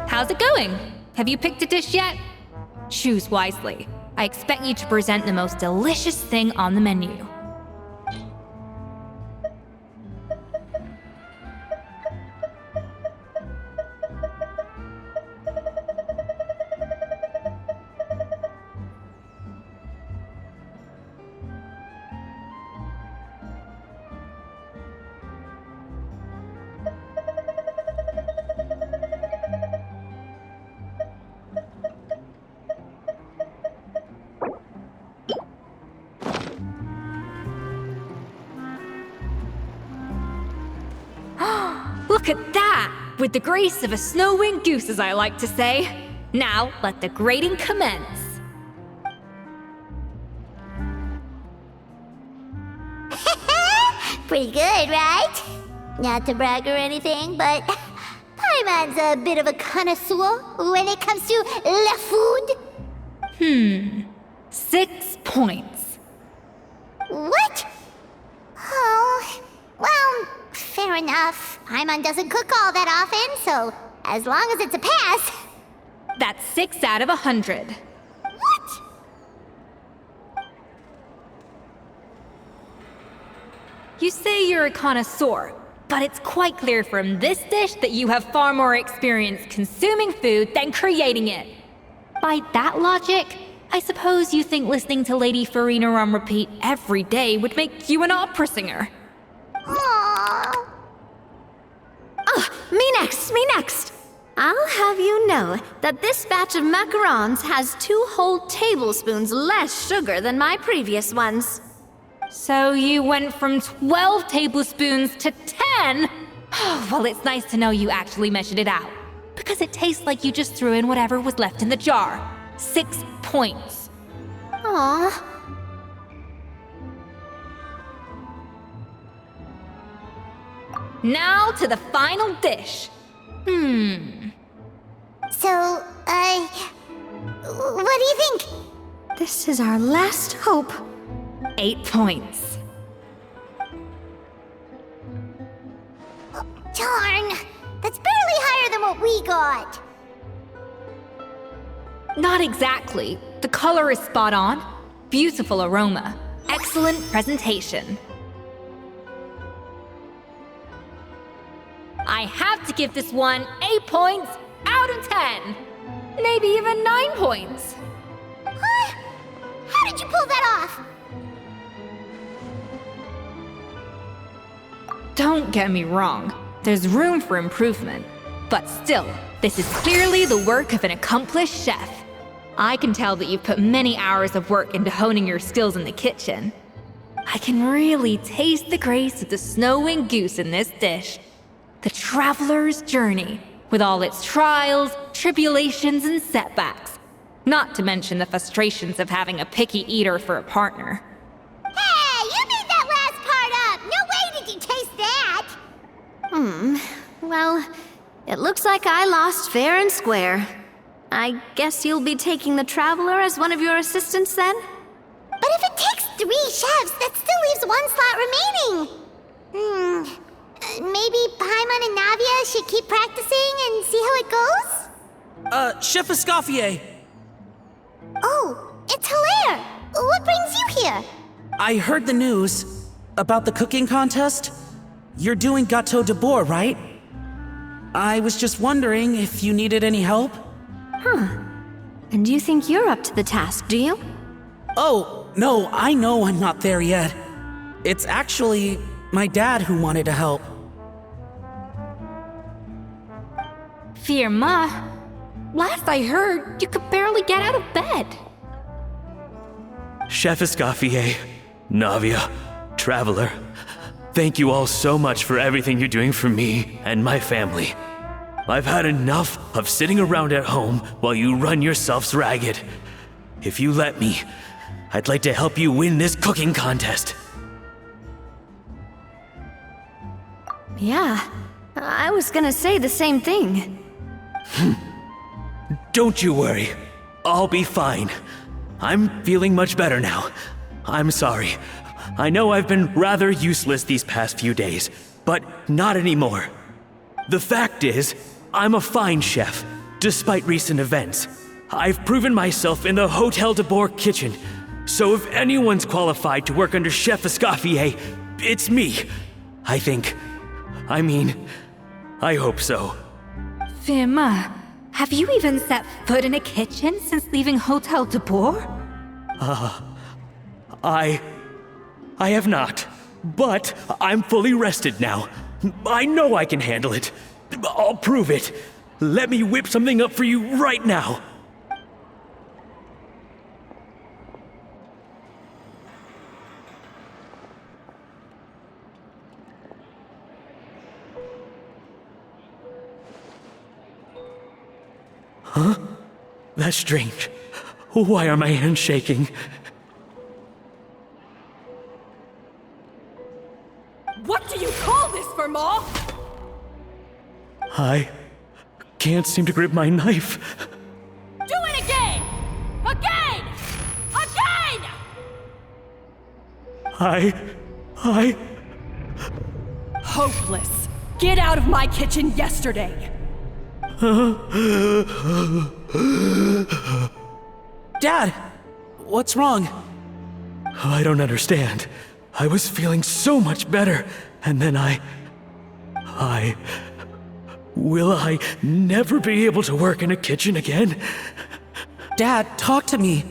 how's it going? Have you picked a dish yet? Choose wisely. I expect you to present the most delicious thing on the menu. Look at that! With the grace of a snow-winged goose, as I like to say. Now, let the grating commence. Pretty good, right? Not to brag or anything, but Paimon's a bit of a connoisseur when it comes to la food. 6 points. What? Oh, well, fair enough. Paimon doesn't cook all that often, so as long as it's a pass. That's 6 out of 100. What? You say you're a connoisseur, but it's quite clear from this dish that you have far more experience consuming food than creating it. By that logic, I suppose you think listening to Lady Firiman on repeat every day would make you an opera singer. Aww. Me next! I'll have you know that this batch of macarons has 2 whole tablespoons less sugar than my previous ones. So you went from 12 tablespoons to 10? Well, it's nice to know you actually measured it out. Because it tastes like you just threw in whatever was left in the jar. 6 points. Aww. Now to the final dish. So, what do you think? This is our last hope. 8 points. Darn, that's barely higher than what we got. Not exactly. The color is spot on. Beautiful aroma. Excellent presentation. I have to give this one 8 points out of 10. Maybe even 9 points. Huh? How did you pull that off? Don't get me wrong. There's room for improvement. But still, this is clearly the work of an accomplished chef. I can tell that you've put many hours of work into honing your skills in the kitchen. I can really taste the grace of the snow-winged goose in this dish. The traveler's journey, with all its trials, tribulations, and setbacks. Not to mention the frustrations of having a picky eater for a partner. Hey, you made that last part up! No way did you taste that! Well, it looks like I lost fair and square. I guess you'll be taking the Traveler as one of your assistants then? But if it takes 3 chefs, that still leaves 1 slot remaining. Maybe Paimon and Navia should keep practicing and see how it goes? Chef Escoffier! Oh, it's Hilaire! What brings you here? I heard the news about the cooking contest. You're doing Gâteau de Bourg, right? I was just wondering if you needed any help? And you think you're up to the task, do you? Oh, no, I know I'm not there yet. It's actually my dad who wanted to help. Firma, last I heard, you could barely get out of bed. Chef Escoffier, Navia, Traveler, thank you all so much for everything you're doing for me and my family. I've had enough of sitting around at home while you run yourselves ragged. If you let me, I'd like to help you win this cooking contest. Yeah, I was gonna say the same thing. Don't you worry. I'll be fine. I'm feeling much better now. I'm sorry. I know I've been rather useless these past few days, but not anymore. The fact is, I'm a fine chef, Despite recent events, I've proven myself in the Hotel de Bourg kitchen. So if anyone's qualified to work under Chef Escoffier, it's me. I hope so. Firiman, have you even set foot in a kitchen since leaving Hotel de Bourg? I have not. But I'm fully rested now. I know I can handle it. I'll prove it. Let me whip something up for you right now. Huh? That's strange. Why are my hands shaking? What do you call this, Firiman? I can't seem to grip my knife. Do it again! Again! Again! I... Hopeless. Get out of my kitchen yesterday. Dad, what's wrong? I don't understand. I was feeling so much better, and then Will I never be able to work in a kitchen again? Dad, talk to me.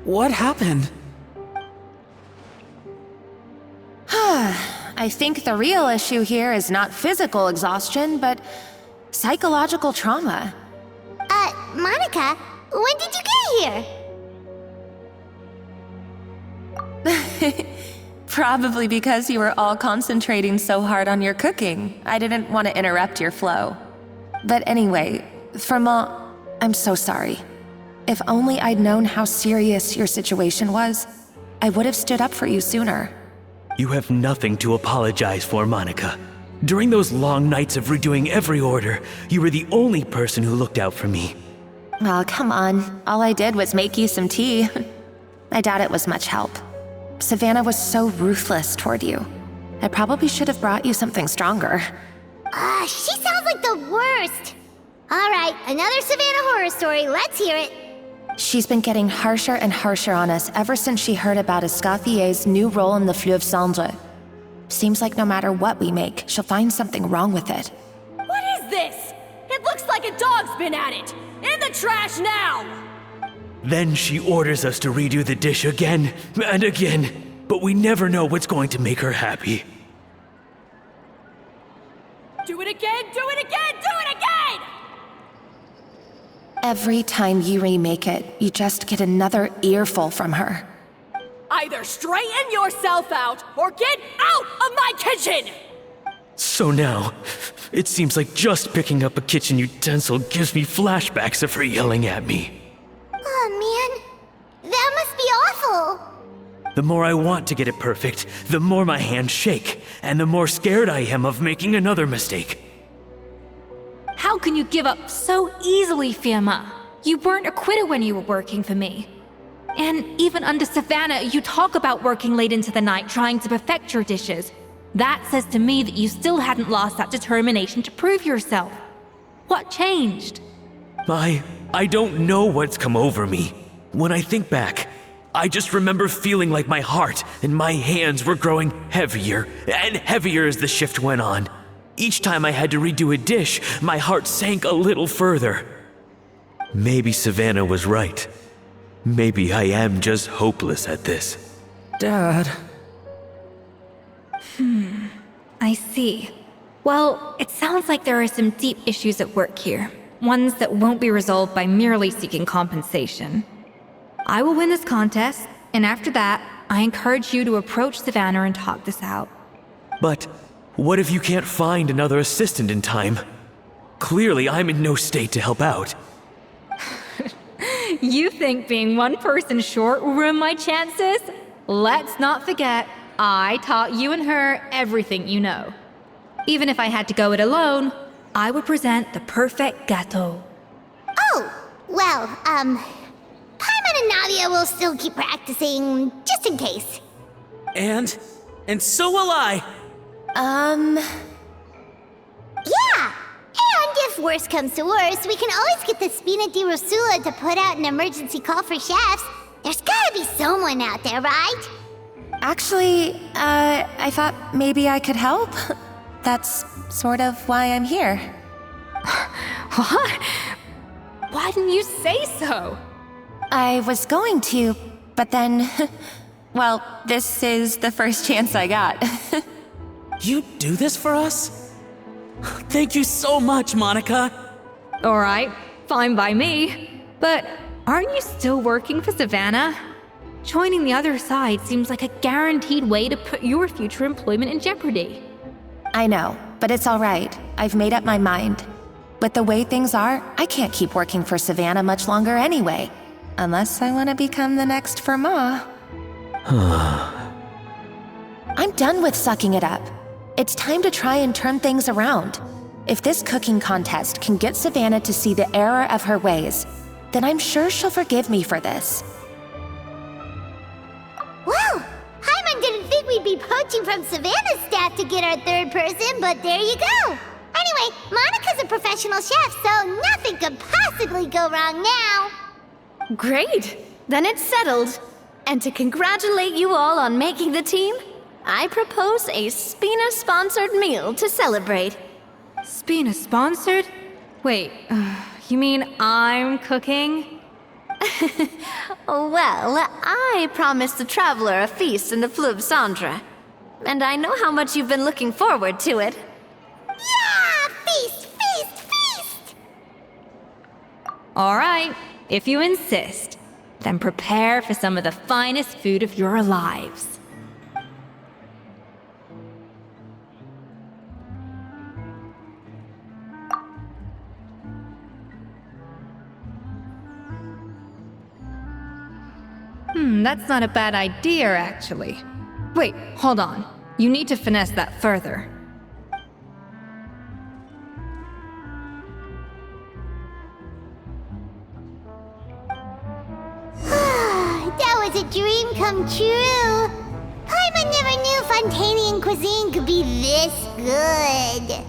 What happened? I think the real issue here is not physical exhaustion, but psychological trauma. Monica, when did you get here? Probably because you were all concentrating so hard on your cooking. I didn't want to interrupt your flow. But anyway, Firiman, I'm so sorry. If only I'd known how serious your situation was, I would have stood up for you sooner. You have nothing to apologize for, Monica. During those long nights of redoing every order, you were the only person who looked out for me. Oh, come on. All I did was make you some tea. I doubt it was much help. Savannah was so ruthless toward you. I probably should have brought you something stronger. She sounds like the worst. All right, another Savannah horror story. Let's hear it. She's been getting harsher and harsher on us ever since she heard about Escoffier's new role in the Fleuve Cendre. Seems like no matter what we make, she'll find something wrong with it. What is this? It looks like a dog's been at it. In the trash now! Then she orders us to redo the dish again and again, but we never know what's going to make her happy. Do it again, do it again, do it again! Every time you remake it, you just get another earful from her. Either straighten yourself out or get out of my kitchen! So now, it seems like just picking up a kitchen utensil gives me flashbacks of her yelling at me. Oh man, that must be awful. The more I want to get it perfect, the more my hands shake, and the more scared I am of making another mistake. How can you give up so easily, Firiman? You weren't a quitter when you were working for me. And even under Savannah, you talk about working late into the night trying to perfect your dishes. That says to me that you still hadn't lost that determination to prove yourself. What changed? I don't know what's come over me. When I think back, I just remember feeling like my heart and my hands were growing heavier and heavier as the shift went on. Each time I had to redo a dish, my heart sank a little further. Maybe Savannah was right. Maybe I am just hopeless at this. Dad. I see. Well, it sounds like there are some deep issues at work here. Ones that won't be resolved by merely seeking compensation. I will win this contest, and after that, I encourage you to approach Savannah and talk this out. But what if you can't find another assistant in time? Clearly, I'm in no state to help out. You think being one person short will ruin my chances? Let's not forget, I taught you and her everything you know. Even if I had to go it alone, I would present the perfect gâteau. Oh, well, Paimon and Navia will still keep practicing, just in case. And so will I. Yeah, and if if worse comes to worse, we can always get the Spina di Rosula to put out an emergency call for chefs. There's gotta be someone out there, right? Actually, I thought maybe I could help. That's sort of why I'm here. What? Why didn't you say so? I was going to, but then... well, this is the first chance I got. You do this for us? Thank you so much, Monica. Alright, fine by me. But aren't you still working for Savannah? Joining the other side seems like a guaranteed way to put your future employment in jeopardy. I know, but it's all right. I've made up my mind. With the way things are, I can't keep working for Savannah much longer anyway. Unless I want to become the next Firiman. I'm done with sucking it up. It's time to try and turn things around. If this cooking contest can get Savannah to see the error of her ways, then I'm sure she'll forgive me for this. Well, Hyman didn't think we'd be poaching from Savannah's staff to get our third person, but there you go. Anyway, Monica's a professional chef, so nothing could possibly go wrong now. Great! Then it's settled. And to congratulate you all on making the team, I propose a Spina-sponsored meal to celebrate. Spina sponsored? Wait, you mean I'm cooking? Well, I promised the Traveler a feast in the Fleuve Cendre. And I know how much you've been looking forward to it. Yeah! Feast, feast, feast! Alright, if you insist, then prepare for some of the finest food of your lives. That's not a bad idea, actually. Wait, hold on. You need to finesse that further. That was a dream come true. Paimon never knew Fontanian cuisine could be this good.